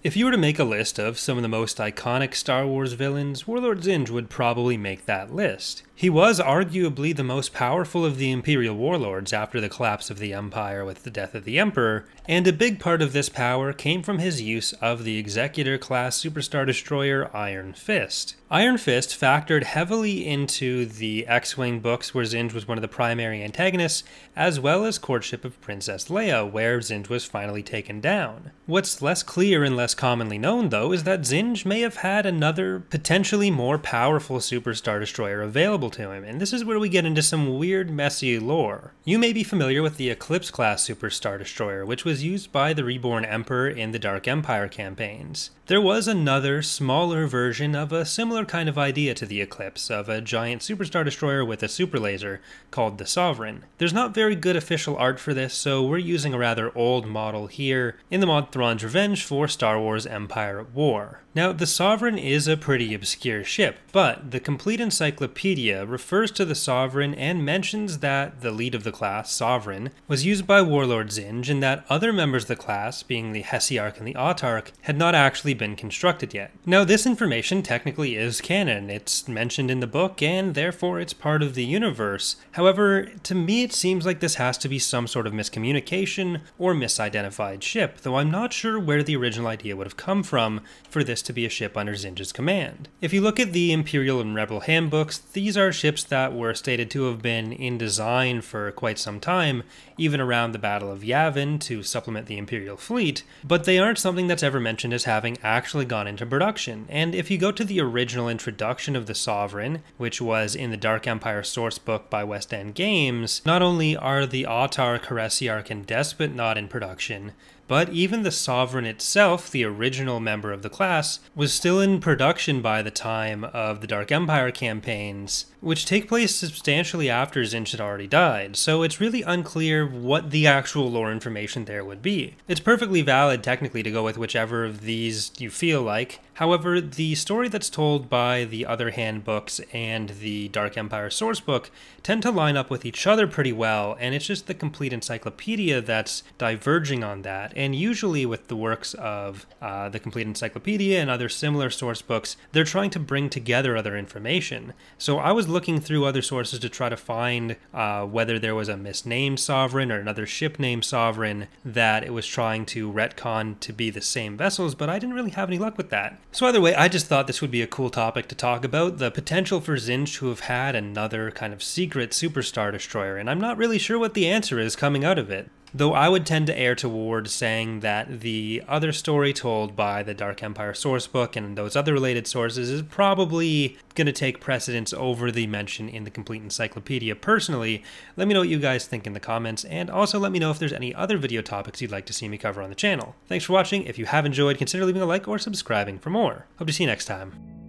If you were to make a list of some of the most iconic Star Wars villains, Warlord Zsinj would probably make that list. He was arguably the most powerful of the Imperial warlords after the collapse of the Empire with the death of the Emperor, and a big part of this power came from his use of the Executor-class Superstar Destroyer Iron Fist. Iron Fist factored heavily into the X-Wing books where Zsinj was one of the primary antagonists, as well as Courtship of Princess Leia, where Zsinj was finally taken down. What's less clear and less commonly known, though, is that Zsinj may have had another, potentially more powerful Superstar Destroyer available to him, and this is where we get into some weird, messy lore. You may be familiar with the Eclipse-class Superstar Destroyer, which was used by the Reborn Emperor in the Dark Empire campaigns. There was another, smaller version of a similar kind of idea to the Eclipse, of a giant Superstar Destroyer with a super laser, called the Sovereign. There's not very good official art for this, so we're using a rather old model here in the mod Thrawn's Revenge for Star Wars Empire at War. Now, the Sovereign is a pretty obscure ship, but the Complete Encyclopedia refers to the Sovereign and mentions that the lead of the class, Sovereign, was used by Warlord Zsinj and that other members of the class, being the Hesiarch and the Autarch, had not actually been constructed yet. Now, this information technically is canon. It's mentioned in the book, and therefore it's part of the universe. However, to me it seems like this has to be some sort of miscommunication or misidentified ship, though I'm not sure where the original idea would have come from for this to be a ship under Zinj's command. If you look at the Imperial and Rebel handbooks, these are ships that were stated to have been in design for quite some time, even around the Battle of Yavin to supplement the Imperial fleet, but they aren't something that's ever mentioned as having actually gone into production. And if you go to the original introduction of the Sovereign, which was in the Dark Empire sourcebook by West End Games, not only are the Autarch, Heresiarch, and Despot not in production, but even the Sovereign itself, the original member of the class, was still in production by the time of the Dark Empire campaigns, which take place substantially after Zsinj had already died, so it's really unclear what the actual lore information there would be. It's perfectly valid technically to go with whichever of these you feel like. However, the story that's told by the other handbooks and the Dark Empire sourcebook tend to line up with each other pretty well, and it's just the Complete Encyclopedia that's diverging on that. And usually with the works of the Complete Encyclopedia and other similar source books, they're trying to bring together other information. So I was looking through other sources to try to find whether there was a misnamed Sovereign or another ship named Sovereign that it was trying to retcon to be the same vessels, but I didn't really have any luck with that. So either way, I just thought this would be a cool topic to talk about, the potential for Zsinj to have had another kind of secret Superstar Destroyer, and I'm not really sure what the answer is coming out of it. Though I would tend to err towards saying that the other story told by the Dark Empire sourcebook and those other related sources is probably going to take precedence over the mention in the Complete Encyclopedia personally. Let me know what you guys think in the comments, and also let me know if there's any other video topics you'd like to see me cover on the channel. Thanks for watching. If you have enjoyed, consider leaving a like or subscribing for more. Hope to see you next time.